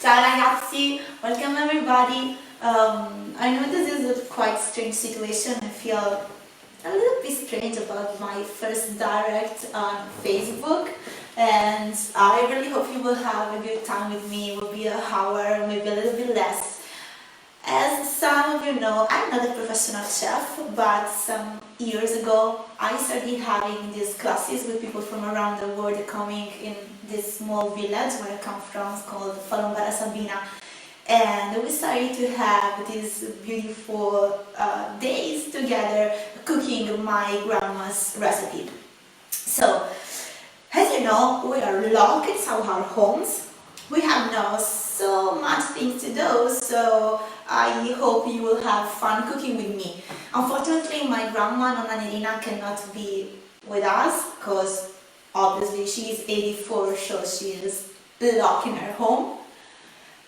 Ciao ragazzi, welcome everybody. I know this is a quite strange situation. I feel a little bit strange about my first direct on Facebook, and I really hope you will have a good time with me. It will be an hour, maybe a little bit less. As some of you know, I'm not a professional chef, but some years ago I started having these classes with people from around the world coming in this small village where I come from. It's called Falombara Sabina, and we started to have these beautiful days together cooking my grandma's recipe. So, as you know, we are locked inside our homes. We have now so much things to do, so I hope you will have fun cooking with me. Unfortunately, my grandma, Nonna Nerina, cannot be with us because obviously she is 84, so she is locked in her home.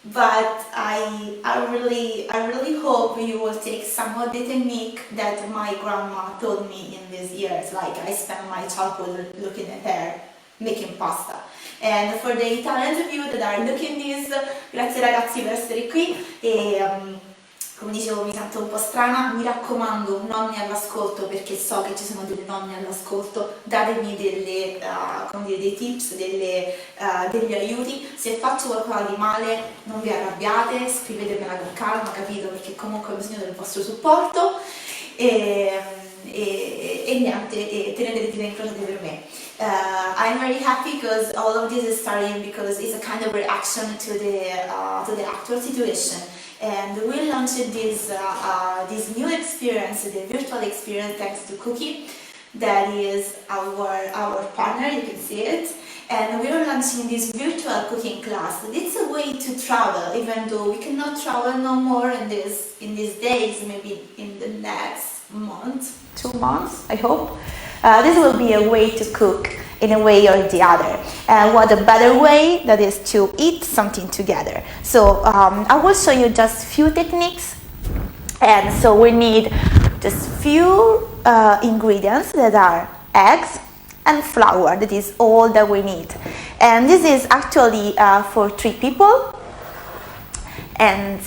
But I really hope you will take some of the technique that my grandma taught me in these years. Like I spent my childhood looking at her making pasta. And for the Italians of you that are looking this, grazie ragazzi per essere qui e come dicevo mi sento un po' strana, mi raccomando nonni all'ascolto, perché so che ci sono delle nonne all'ascolto, datemi delle, come dire, dei tips, degli aiuti. Se faccio qualcosa di male non vi arrabbiate, scrivetemela con calma, capito? Perché comunque ho bisogno del vostro supporto e niente, tenete le dita incrociate per me. I'm very happy because all of this is starting because it's a kind of reaction to the actual situation, and we launched this new experience, the virtual experience, thanks to Cookie, that is our partner. You can see it, and we are launching this virtual cooking class. It's a way to travel, even though we cannot travel no more in these days. Maybe in the next month, 2 months, I hope. This will be a way to cook in a way or the other. What a better way that is to eat something together. So I will show you just few techniques. And so we need just few ingredients that are eggs and flour. That is all that we need. And this is actually for 3 people. And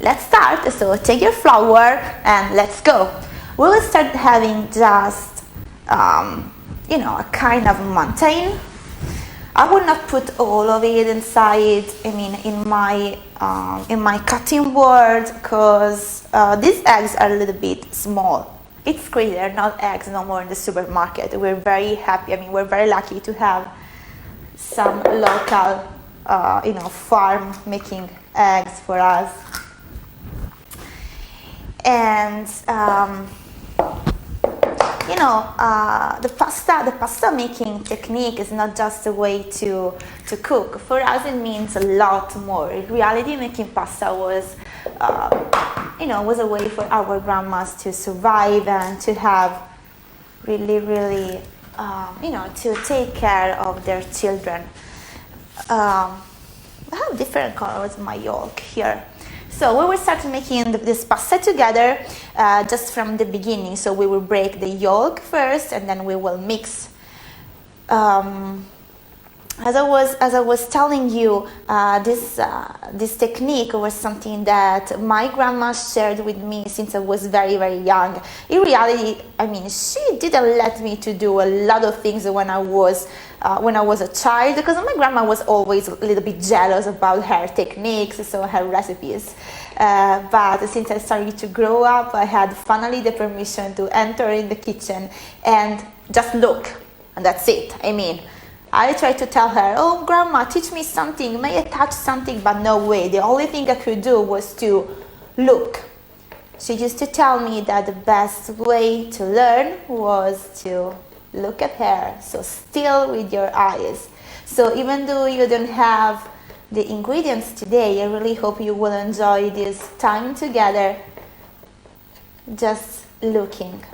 let's start. So take your flour and let's go. We will start having just, a kind of mountain. I will not put all of it inside, in my cutting board, because these eggs are a little bit small. It's crazy, they're not eggs no more in the supermarket. We're very happy, we're very lucky to have some local, farm making eggs for us. And the pasta making technique is not just a way to cook. For us it means a lot more. In reality, making pasta was a way for our grandmas to survive and to have really to take care of their children. I have different colors in my yolk here. So we will start making this pasta together just from the beginning. So we will break the yolk first, and then we will mix. As I was telling you, this technique was something that my grandma shared with me since I was very, very young. In reality, she didn't let me to do a lot of things when I was a child, because my grandma was always a little bit jealous about her techniques, so her recipes. But since I started to grow up, I had finally the permission to enter in the kitchen and just look, and that's it. I tried to tell her, oh grandma, teach me something, may I touch something, but no way. The only thing I could do was to look. She used to tell me that the best way to learn was to look at her, so still with your eyes. So even though you don't have the ingredients today, I really hope you will enjoy this time together just looking.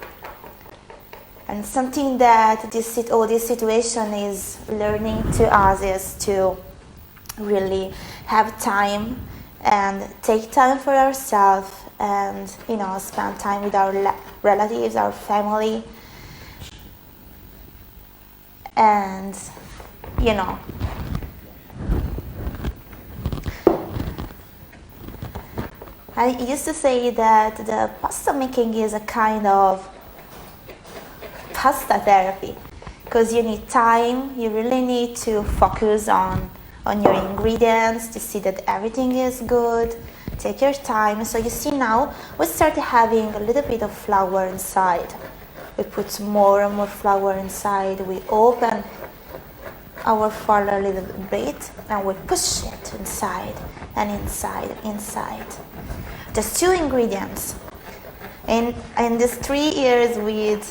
And something that this situation is learning to us is to really have time and take time for ourselves and spend time with our relatives, our family, and I used to say that the pasta making is a kind of pasta therapy, because you need time, you really need to focus on your ingredients to see that everything is good. Take your time. So you see now we started having a little bit of flour inside. We put more and more flour inside. We open our flour a little bit and we push it inside and inside. Just 2 ingredients. In these 3 years with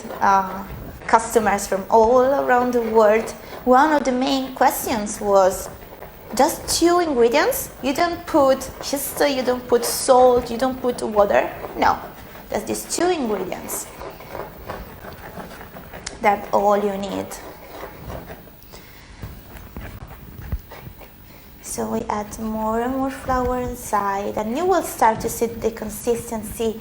customers from all around the world, one of the main questions was, just 2 ingredients? You don't put yeast, you don't put salt, you don't put water? No, just these 2 ingredients. That's all you need. So we add more and more flour inside, and you will start to see the consistency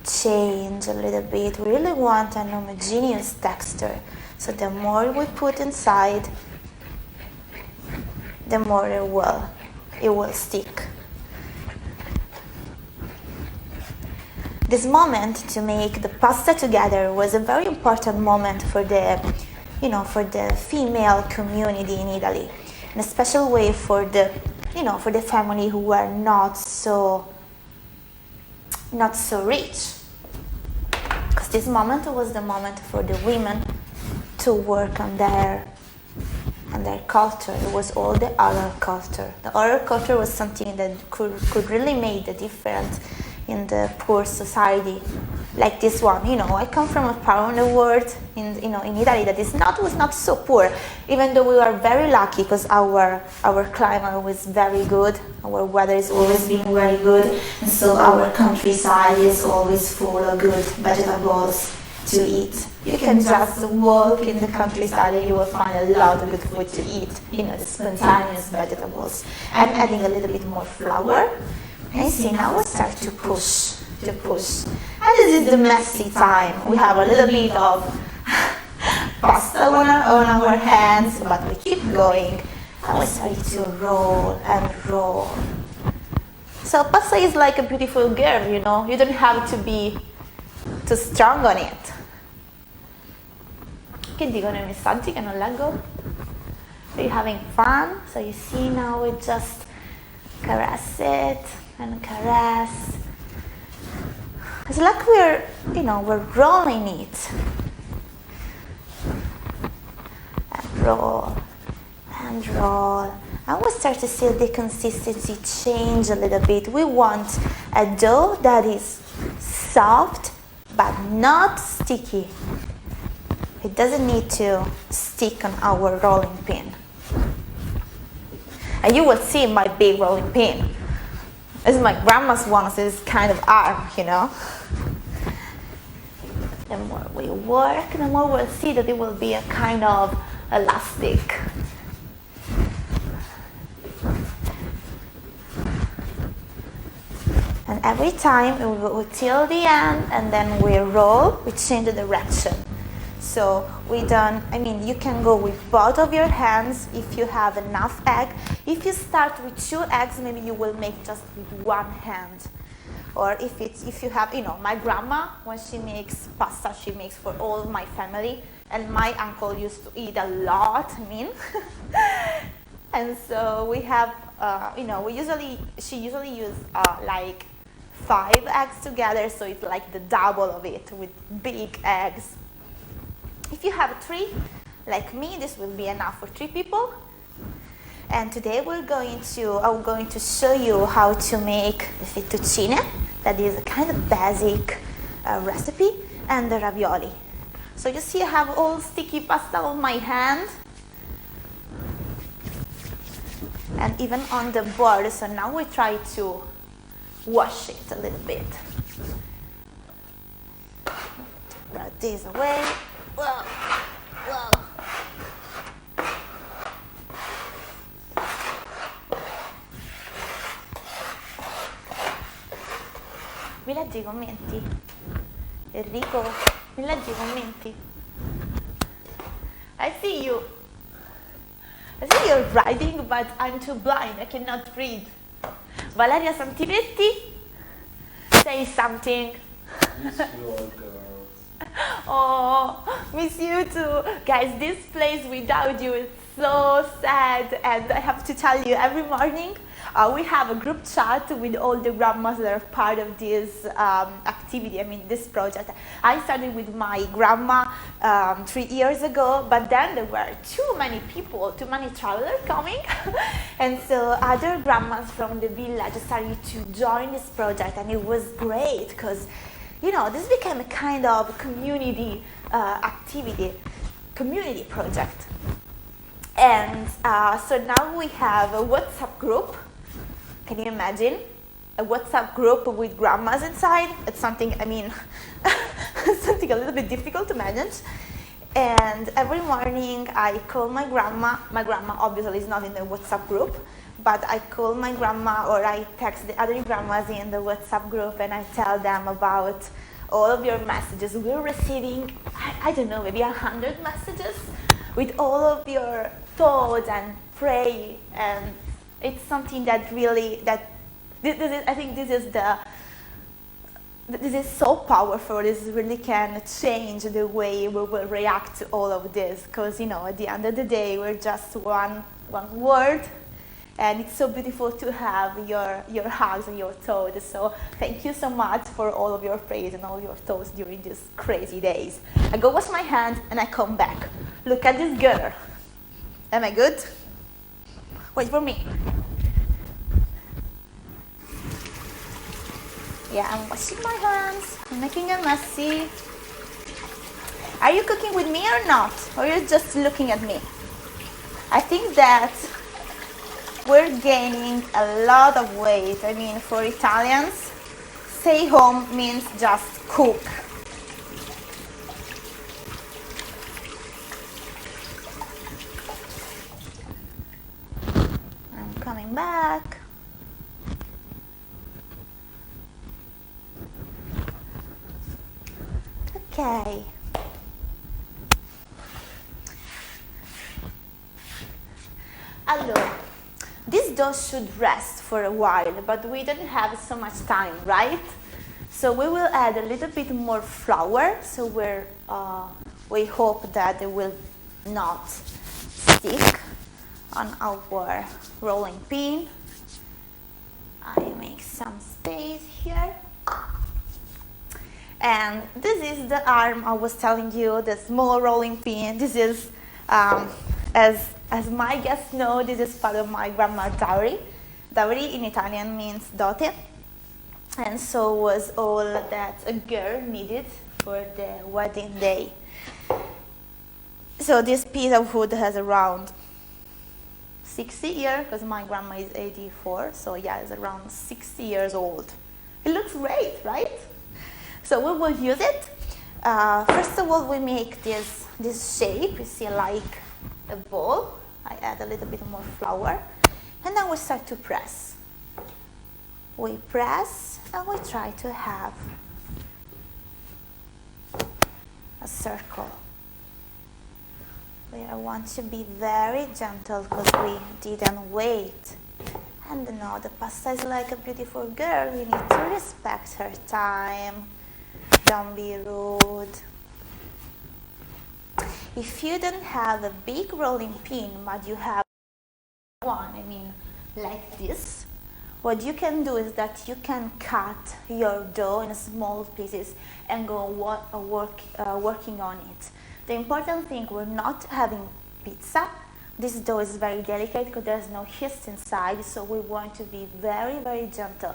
change a little bit. We really want an homogeneous texture. So the more we put inside, the more it will stick. This moment to make the pasta together was a very important moment for the female community in Italy. In a special way for the family who were not so rich. Because this moment was the moment for the women to work on their culture. It was all the oral culture. The oral culture was something that could really make the difference in the poor society, like this one. I come from a part of the world in Italy that was not so poor, even though we are very lucky because our climate was very good, our weather is always been very good, and so our countryside is always full of good vegetables to eat. You can just walk in the countryside and you will find a lot of good food to eat, the spontaneous vegetables. I'm adding a little bit more flour. And see, now we start to push. And this is the messy time. We have a little bit of pasta on our hands, but we keep going. And we start to roll and roll. So pasta is like a beautiful girl, You don't have to be too strong on it. Che dicono I messaggi che non leggo? Are you having fun? So you see now we just caress it and caress. It's like we're rolling it. And roll and roll. And we start to see the consistency change a little bit. We want a dough that is soft but not sticky. It doesn't need to stick on our rolling pin. And you will see my big rolling pin. This is my grandma's one, so it's kind of arm, The more we work, the more we'll see that it will be a kind of elastic. And every time we go till the end, and then we roll, we change the direction. So you can go with both of your hands if you have enough egg. If you start with 2 eggs, maybe you will make just with 1 hand. Or if you have, my grandma, when she makes pasta, she makes for all my family. And my uncle used to eat a lot, And so we have, she usually use like 5 eggs together, so it's like the double of it with big eggs. If you have 3, like me, this will be enough for 3 people. And today I'm going to show you how to make the fettuccine. That is a kind of basic recipe, and the ravioli. So you see I have all sticky pasta on my hand. And even on the board, so now we try to wash it a little bit. Put this away. Whoa. Mi leggi i commenti? Enrico, mi leggi i commenti? I see you're writing, but I'm too blind, I cannot read. Valeria Santinetti, say something. Miss you all, girls. Oh, miss you too. Guys, this place without you is so sad. And I have to tell you, every morning we have a group chat with all the grandmas that are part of this activity, this project. I started with my grandma 3 years ago, but then there were too many people, too many travelers coming. And so other grandmas from the village started to join this project, and it was great because this became a kind of community activity, community project. And so now we have a WhatsApp group. Can you imagine? A WhatsApp group with grandmas inside? It's something, something a little bit difficult to manage. And every morning I call my grandma. My grandma obviously is not in the WhatsApp group, but I call my grandma or I text the other grandmas in the WhatsApp group and I tell them about all of your messages. We're receiving, I don't know, maybe 100 messages with all of your thoughts and pray. And it's something that really, I think this is so powerful. This really can change the way we will react to all of this. Because, at the end of the day, we're just one word. And it's so beautiful to have your hugs and your thoughts. So thank you so much for all of your praise and all your thoughts during these crazy days. I go wash my hands and I come back. Look at this girl. Am I good? Wait for me. Yeah, I'm washing my hands. I'm making a messy. Are you cooking with me or not? Or you're just looking at me? I think that we're gaining a lot of weight. For Italians, stay home means just cook. I'm coming back. Okay. Allora, this dough should rest for a while, but we don't have so much time, right? So we will add a little bit more flour, so we hope that it will not stick on our rolling pin. I make some space here. And this is the arm I was telling you, the small rolling pin. This is, as my guests know, this is part of my grandma's dowry. Dowry in Italian means dote. And so was all that a girl needed for the wedding day. So this piece of wood has around 60 years, because my grandma is 84, so yeah, it's around 60 years old. It looks great, right? So we will use it. First of all, we make this shape, you see, like a ball. I add a little bit more flour, and then we start to press. We press, and we try to have a circle. I want to be very gentle because we didn't wait. And no, the pasta is like a beautiful girl. We need to respect her time. Don't be rude. If you don't have a big rolling pin, but you have one, like this, what you can do is that you can cut your dough in small pieces and go working on it. The important thing, we're not having pizza. This dough is very delicate because there's no yeast inside, so we want to be very, very gentle.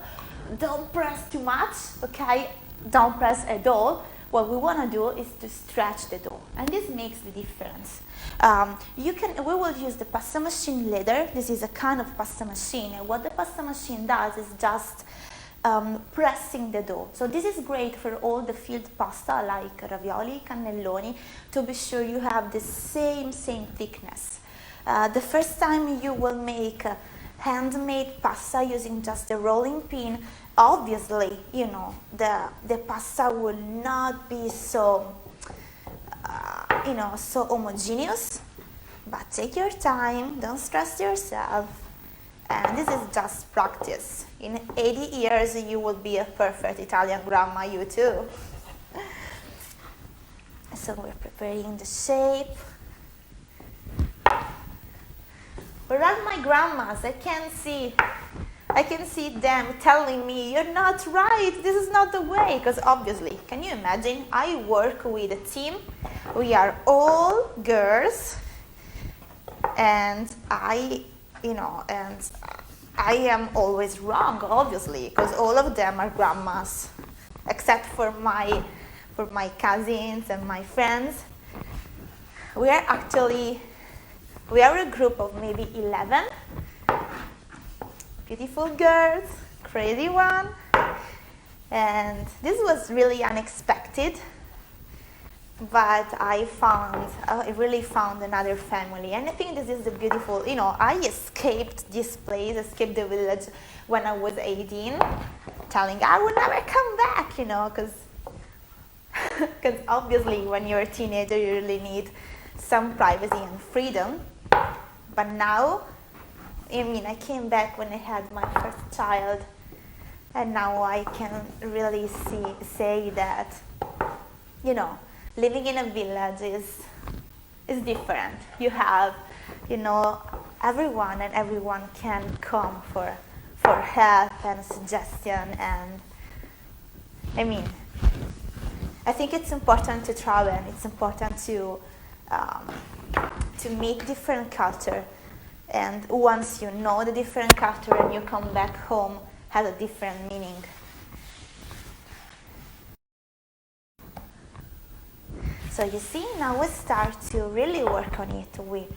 Don't press too much, okay? Don't press at all. What we want to do is to stretch the dough, and this makes the difference. We will use the pasta machine later. This is a kind of pasta machine, and what the pasta machine does is just pressing the dough. So this is great for all the filled pasta like ravioli, cannelloni, to be sure you have the same thickness. The first time you will make handmade pasta using just a rolling pin, obviously, the pasta will not be so, so homogeneous, but take your time, don't stress yourself, And this is just practice. In 80 years, you will be a perfect Italian grandma, you too. So we're preparing the shape. Where are my grandmas? I can see them telling me, you're not right, this is not the way. Because obviously, can you imagine? I work with a team. We are all girls. And I am always wrong, obviously, because all of them are grandmas, except for my cousins and my friends. We are a group of maybe 11 beautiful girls, crazy one, and this was really unexpected. But I really found another family, and I think this is the beautiful, I escaped this place, escaped the village when I was 18, telling I will never come back, because obviously when you're a teenager you really need some privacy and freedom. But now, I came back when I had my first child, and now I can really say that, living in a village is different. You have, everyone can come for help and suggestion, and I think it's important to travel, and it's important to meet different culture. And once you know the different culture and you come back home, has a different meaning. So you see, now we start to really work on it. We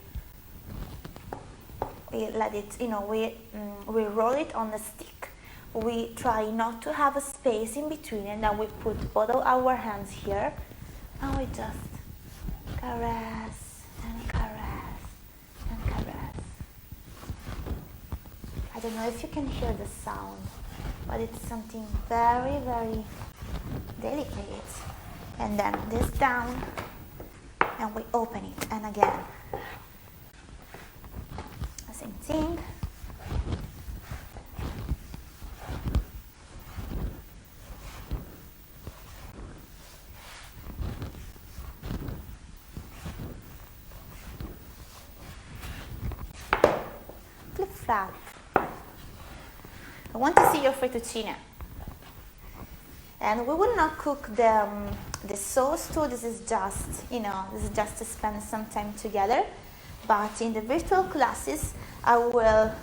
let it, we roll it on the stick. We try not to have a space in between, and then we put both of our hands here, and we just caress and caress and caress. I don't know if you can hear the sound, but it's something very, very delicate. And then this down, and we open it, and again, the same thing. Flip flap. I want to see your fettuccine. And we will not cook the sauce too. This is just, to spend some time together. But in the virtual classes, I will,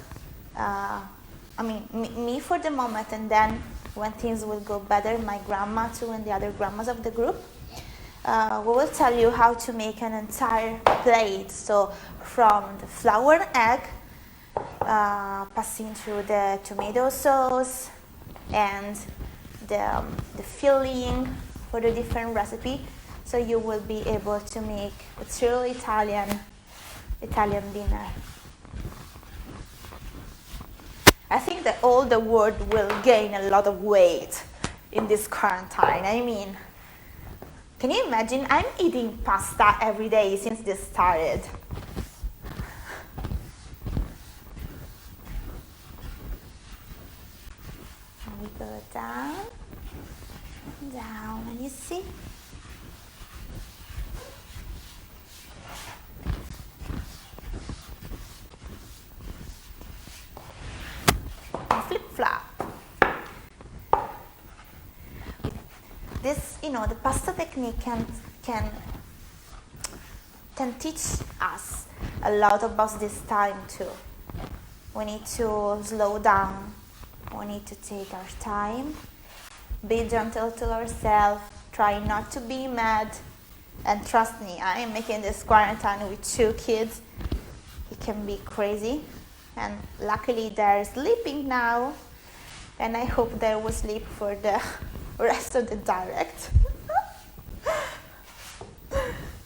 me for the moment, and then when things will go better, my grandma too and the other grandmas of the group, we will tell you how to make an entire plate. So from the flour and egg, passing through the tomato sauce and the filling for the different recipe, so you will be able to make a true Italian dinner. I think that all the world will gain a lot of weight in this quarantine. Can you imagine? I'm eating pasta every day since this started. And we go down, and you see? Flip flop. This, the pasta technique can teach us a lot about this time too. We need to slow down. We need to take our time. Be gentle to ourselves. Try not to be mad. And trust me, I am making this quarantine with 2 kids. It can be crazy. And luckily they're sleeping now. And I hope they will sleep for the rest of the direct.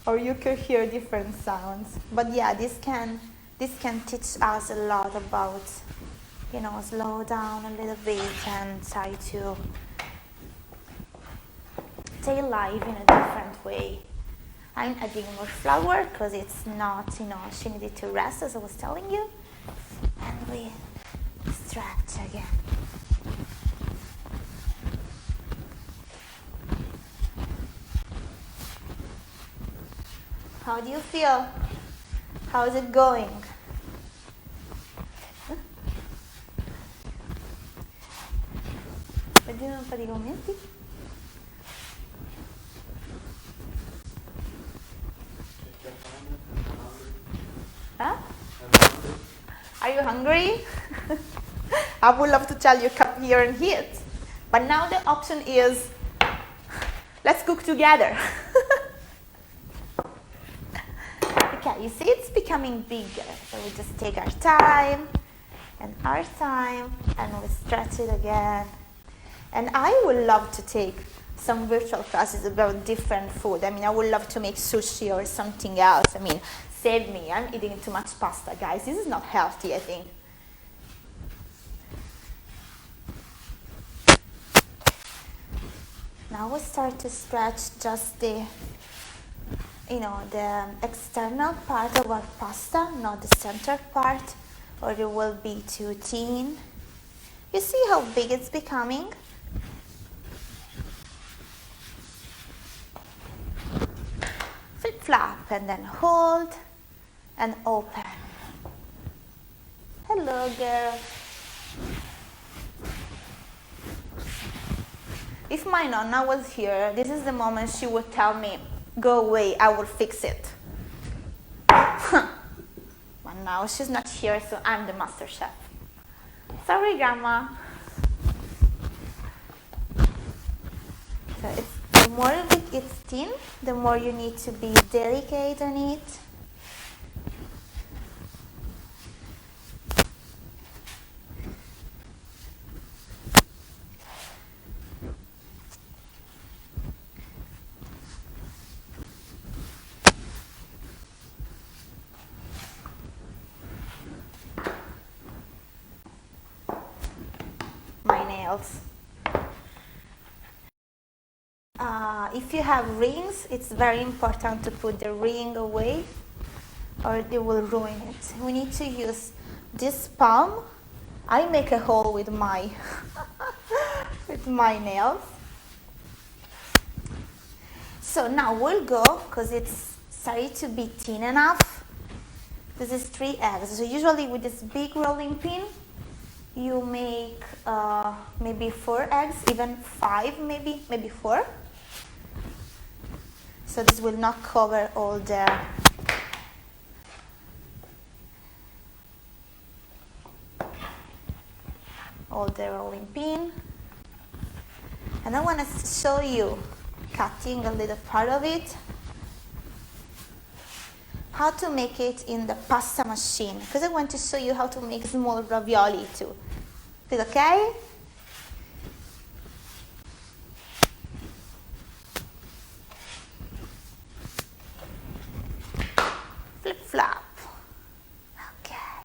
Or you could hear different sounds. But yeah, this can teach us a lot about, slow down a little bit and try to stay alive in a different way. I'm adding more flour because it's not, she needed to rest, as I was telling you. And we stretch again. How do you feel? How is it going? Vediamo un po' di commenti. Huh? Are you hungry? I would love to tell you come here and eat. But now the option is, let's cook together. Okay, you see it's becoming bigger. So we just take our time, and we stretch it again. And I would love to take some virtual classes about different food. I mean, I would love to make sushi or something else. I mean, save me. I'm eating too much pasta, guys. This is not healthy, I think. Now we start to stretch just the external part of our pasta, not the center part, or it will be too thin. You see how big it's becoming? Flip flap and then hold and open. Hello, girl. If my Nonna was here, this is the moment she would tell me, go away, I will fix it. But now she's not here, so I'm the master chef. Sorry, Grandma. So the more it's thin, the more you need to be delicate on it. My nails. If you have rings, it's very important to put the ring away or it will ruin it. We need to use this palm. I make a hole with my with my nails. So now we'll go, because it's starting to be thin enough. This is 3 eggs. So usually with this big rolling pin, you make maybe 4 eggs, even 5, maybe 4. So this will not cover all the rolling pin. And I want to show you cutting a little part of it, how to make it in the pasta machine, because I want to show you how to make small ravioli too. Is it okay? Flip flop. Okay.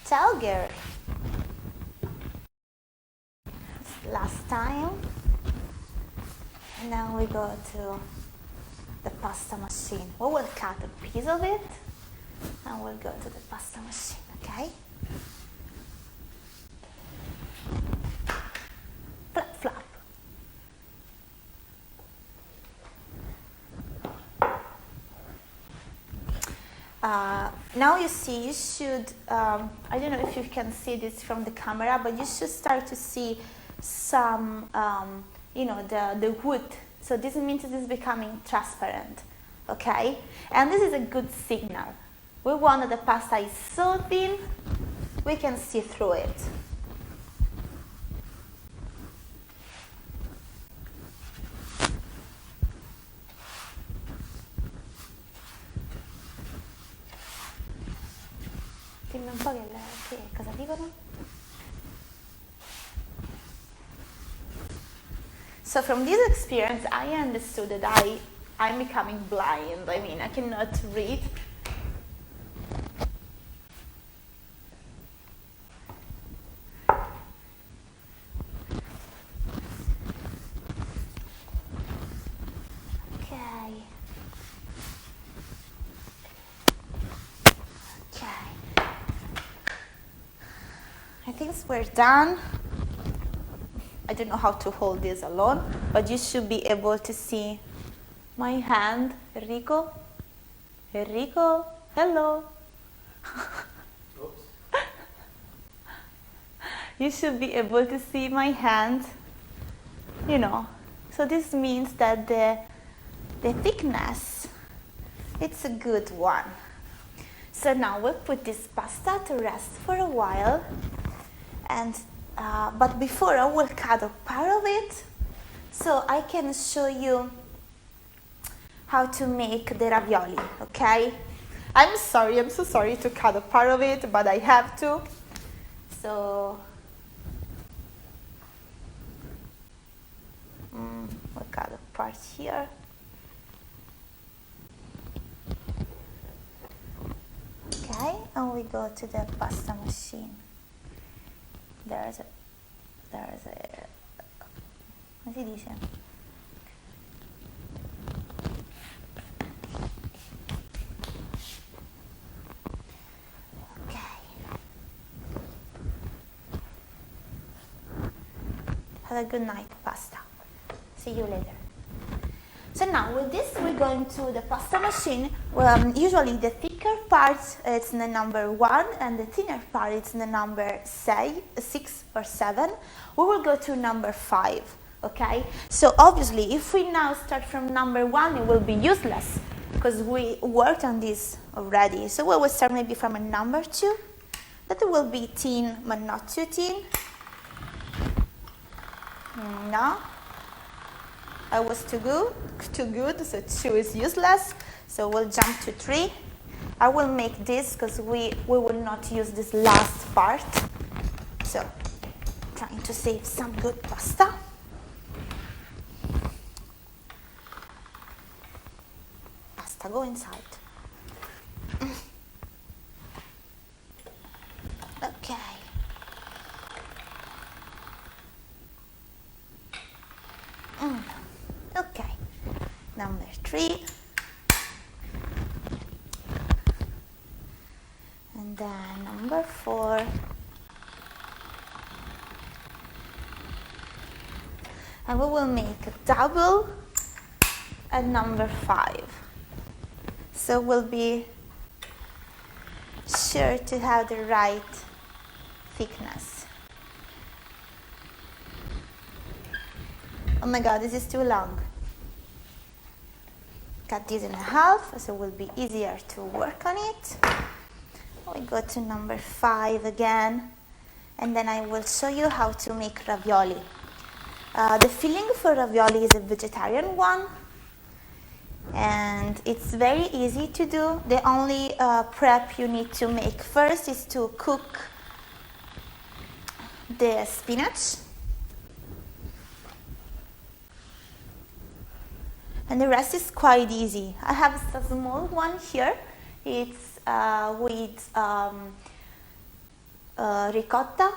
Ciao, girl. Last time. And then we go to the pasta machine. We will cut a piece of it and we'll go to the pasta machine, okay? Flap, flap. Now you see, you should, I don't know if you can see this from the camera, but you should start to see some, the wood. So this means it is becoming transparent, okay? And this is a good signal. We want that the pasta is so thin, we can see through it. Dimmi un po' che cosa dicono. So from this experience, I understood that I'm becoming blind. I mean, I cannot read. Okay. since we're done, I don't know how to hold this alone, but you should be able to see my hand. Enrico? Enrico? Hello? Oops. You should be able to see my hand, you know. So this means that the thickness, it's a good one. So now we'll put this pasta to rest for a while, and but before I will cut a part of it, so I can show you how to make the ravioli, okay? I'm so sorry to cut a part of it, but I have to. So we'll cut a part here. Okay, and we go to the pasta machine. There's a, come si dice? Okay. Have a good night, pasta. See you later. So now with this we're going to the pasta machine. Usually the thicker part it's the number 1 and the thinner part it's the number 6 or 7. We will go to number 5, okay? So obviously if we now start from number 1 it will be useless because we worked on this already. So we will start maybe from a number 2. That will be thin but not too thin. No. I was too good, so 2 is useless. So we'll jump to 3. I will make this because we will not use this last part. So trying to save some good pasta. Pasta, go inside. Okay. Okay, number 3, and then number 4, and we will make a double at number 5. So we'll be sure to have the right thickness. Oh my god, this is too long. Cut this in half so it will be easier to work on it. We go to number 5 again, and then I will show you how to make ravioli. The filling for ravioli is a vegetarian one, and it's very easy to do. The only prep you need to make first is to cook the spinach. And the rest is quite easy. I have a small one here. It's with ricotta,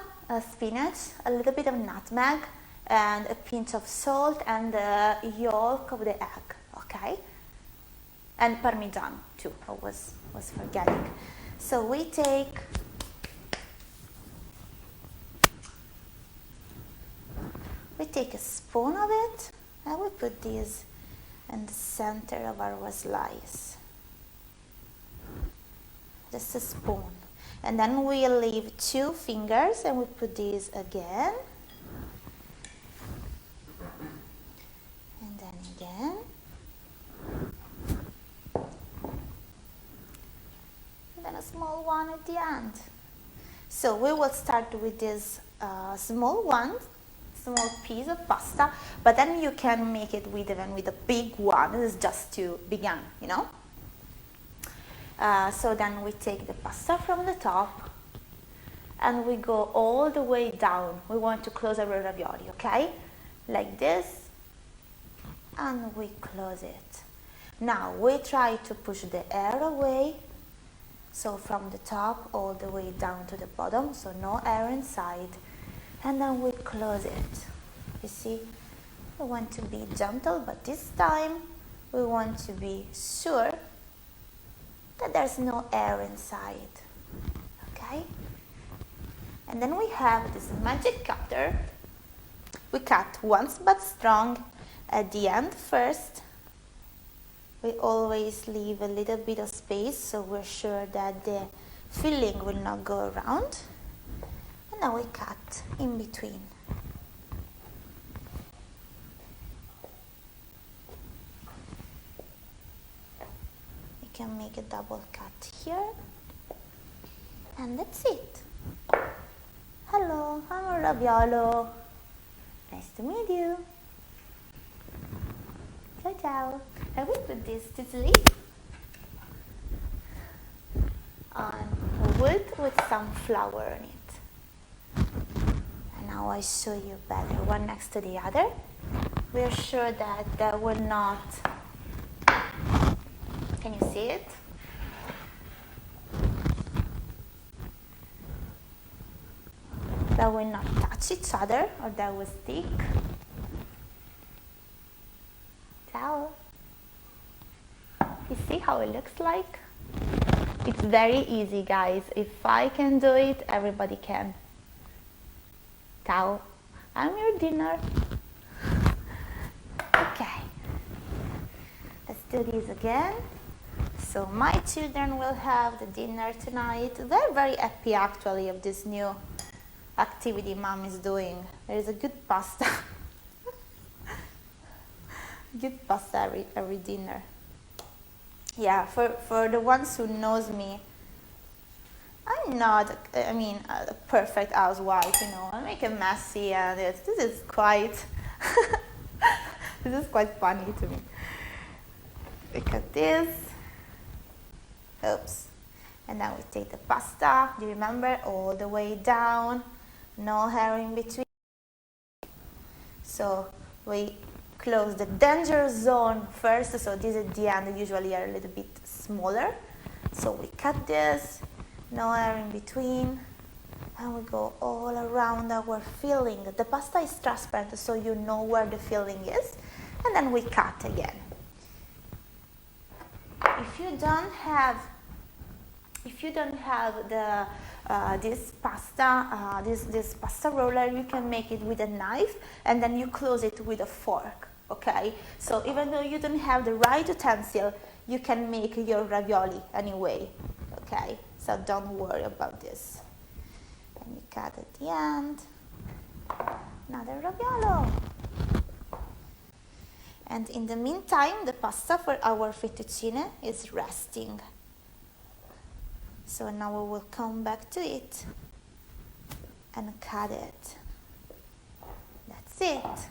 spinach, a little bit of nutmeg, and a pinch of salt, and the yolk of the egg, okay? And parmesan too, I was forgetting. So we take a spoon of it, and we put this in the center of our slice. Just a spoon. And then we leave 2 fingers and we put these again. And then again. And then a small one at the end. So we will start with this small piece of pasta, but then you can make it with a big one. This is just to begin, you know. So then we take the pasta from the top and we go all the way down. We want to close our ravioli, okay? Like this, and we close it. Now we try to push the air away, so from the top all the way down to the bottom, so no air inside. And then we close it. You see, we want to be gentle, but this time we want to be sure that there's no air inside. Okay? And then we have this magic cutter. We cut once but strong at the end first. We always leave a little bit of space so we're sure that the filling will not go around. And now we cut in between. You can make a double cut here. And that's it. Hello, I'm a raviolo. Nice to meet you. Ciao, ciao. I will put this sizzling on wood with some flour on it. And now I show you better, one next to the other. We're sure that that will not, can you see it? That will not touch each other or that will stick. Ciao. You see how it looks like? It's very easy, guys. If I can do it, everybody can. Ciao. I'm your dinner. Okay. Let's do this again. So my children will have the dinner tonight. They're very happy actually of this new activity mom is doing. There is a good pasta. Good pasta every dinner. Yeah, for the ones who knows me, I'm not, a perfect housewife, you know. I make a messy and this is quite, this is quite funny to me. Look at this. Oops. And then we take the pasta, do you remember? All the way down, no hair in between. So we close the danger zone first, so this at the end usually are a little bit smaller. So we cut this, no hair in between, and we go all around our filling. The pasta is transparent, so you know where the filling is, and then we cut again. If you don't have the this pasta roller, you can make it with a knife and then you close it with a fork. Okay, so even though you don't have the right utensil, you can make your ravioli anyway. Okay, so don't worry about this. And we cut at the end. Another raviolo. And in the meantime, the pasta for our fettuccine is resting. So now we will come back to it and cut it. That's it.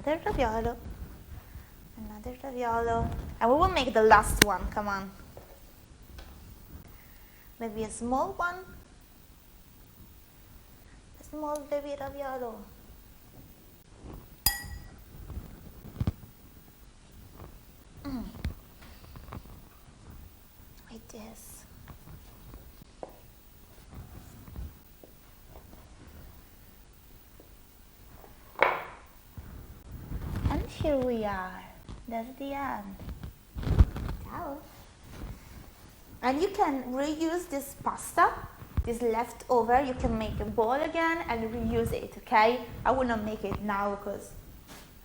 Another raviolo. Another raviolo. And we will make the last one, come on. Maybe a small one. A small baby raviolo. Like this. And here we are. That's the end. Ciao. And you can reuse this pasta, this leftover. You can make a bowl again and reuse it, okay? I will not make it now because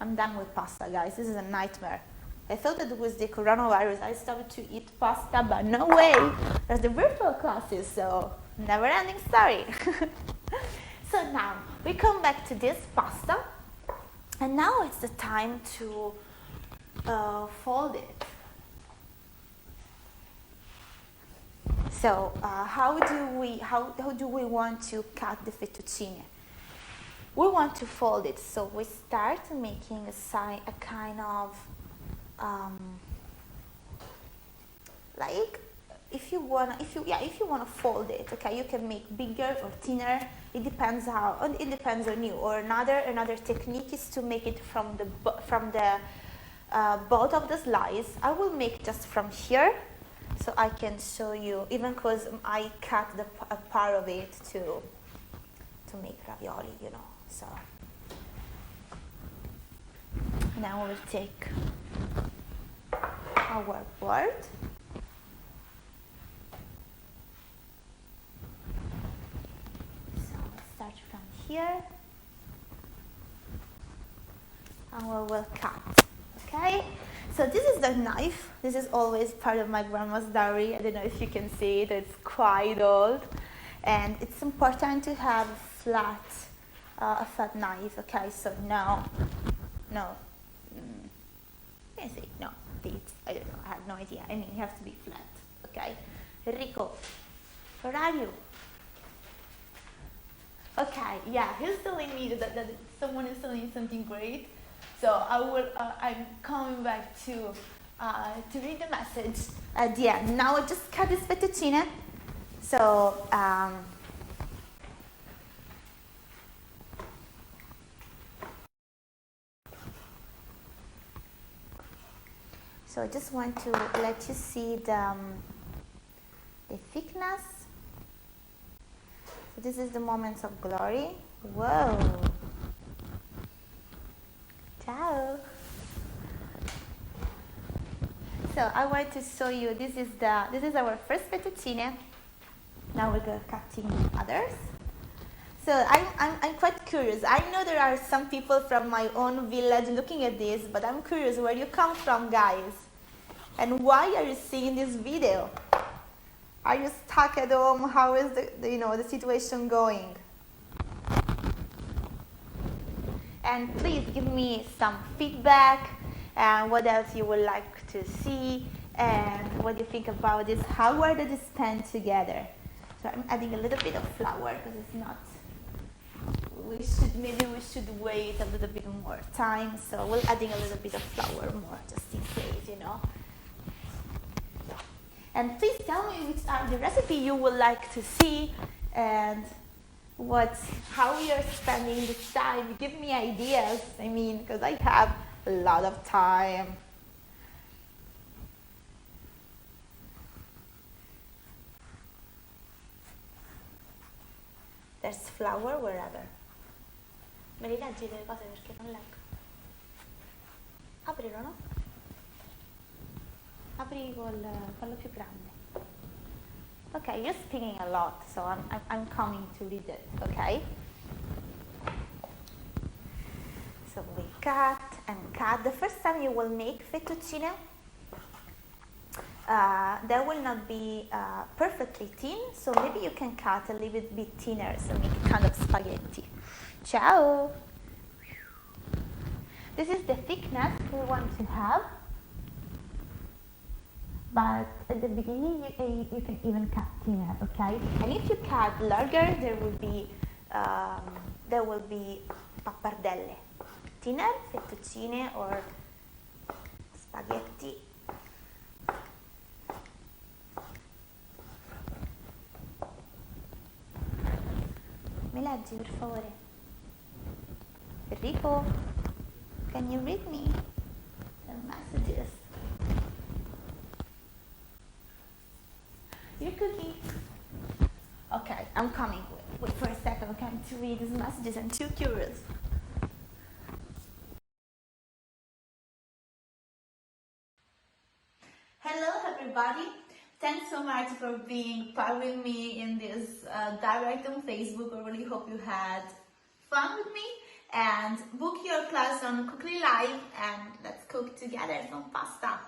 I'm done with pasta, guys. This is a nightmare. I thought that with the coronavirus I started to eat pasta, but no way. There's the virtual classes, so never ending story. So now we come back to this pasta, and now it's the time to fold it. So how do we want to cut the fettuccine? We want to fold it, so we start making a kind of like if you wanna fold it, okay, you can make bigger or thinner. It depends on you. Or another technique is to make it from the both of the slice. I will make just from here, so I can show you. Even because I cut a part of it to make ravioli, you know. So now we'll take our board here. And we'll cut, okay? So this is the knife. This is always part of my grandma's diary. I don't know if you can see it, it's quite old. And it's important to have a flat knife, okay? So I say no, I don't know, I have no idea. I mean, it has to be flat, okay? Enrico, where are you? Okay, yeah, he's telling me that someone is telling something great. So I'm coming back to read the message at the end. Now I just cut this fettuccine. So I just want to let you see the thickness. So this is the moments of glory. Whoa. Ciao. So I want to show you, this is our first fettuccine. Now we're cutting others. So I'm quite curious. I know there are some people from my own village looking at this, but I'm curious where you come from, guys. And why are you seeing this video? Are you stuck at home? How is the situation going? And please give me some feedback and what else you would like to see and what you think about this. How are they spent together? So I'm adding a little bit of flour because it's not. Maybe we should wait a little bit more time. So we're adding a little bit of flour more just in case, And please tell me which are the recipe you would like to see and how you're spending this time. Give me ideas, because I have a lot of time. There's flour wherever. Me li leggi le cose perché non leggo. Aprilo, no? Apri quello più grande. Okay, you're speaking a lot, so I'm coming to read it, okay? So we cut and cut. The first time you will make fettuccine, that will not be perfectly thin, so maybe you can cut a little bit thinner, so make it kind of spaghetti. Ciao! This is the thickness we want to have. But at the beginning, you can even cut thinner, okay? And if you cut larger, there will be pappardelle. Thinner, fettuccine, or spaghetti. Mi leggi, per favore? Enrico, can you read me the messages? You're cooking. Okay, I'm coming. Wait for a second. I'm coming to read these messages. I'm too curious. Hello, everybody. Thanks so much for being part with me in this direct on Facebook. I really hope you had fun with me. And book your class on Cookly Live and let's cook together some pasta.